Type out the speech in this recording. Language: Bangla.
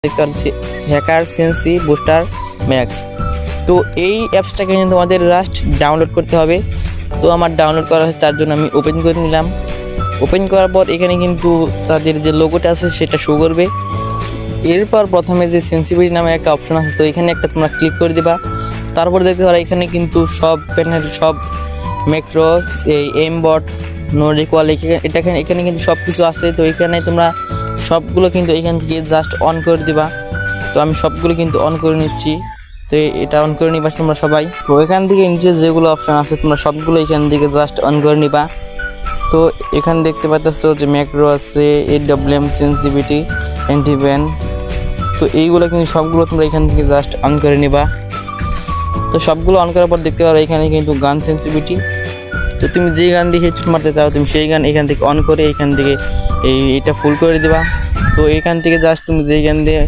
দেখতে পাচ্ছি হ্যাকার সেন্সি বুস্টার ম্যাক্স। তো এই অ্যাপসটাকে কিন্তু তোমাদের জাস্ট ডাউনলোড করতে হবে। তো আমার ডাউনলোড করা হয়েছে, তার জন্য আমি ওপেন করে নিলাম। ওপেন করার পর এখানে কিন্তু তাদের যে লোগোটা আছে সেটা শো করবে। এরপর প্রথমে যে সেন্সিটিভিটি নামে একটা অপশন আছে, তো এখানে একটা তোমরা ক্লিক করে দিবা। তারপর দেখতে পারো এখানে কিন্তু সব প্যানেল, সব ম্যাক্রো, এই এমবট, নো রিকোয়াল, এখানে কিন্তু সব কিছু আছে। তো এখানে তোমরা সবগুলো কিন্তু এখান থেকে জাস্ট অন করে দিবা। তো আমি সবগুলো কিন্তু অন করে নিচ্ছি। তো এটা অন করে নিবা তোমরা সবাই। তো এখান থেকে নিচে যেগুলো অপশন আছে তোমরা সবগুলো এখান থেকে জাস্ট অন করে নিবা। তো এখানে দেখতে পাচ্ছ যে ম্যাক্রো আছে, AWM সেন্সিটিভিটি, অ্যান্টিভ্যান। তো এইগুলো কিন্তু সবগুলো তোমরা এখান থেকে জাস্ট অন করে নিবা। তো সবগুলো অন করার পর দেখতে পারো এখানে কিন্তু গান সেন্সিটিভিটি। তো তুমি যে গান দিয়ে হেডশট মারতে চাও তুমি সেই গান এখান থেকে অন করে এখান থেকে এটা ফুল করে দিবা। তো এখান থেকে জাস্ট তুমি যেই গান দিয়ে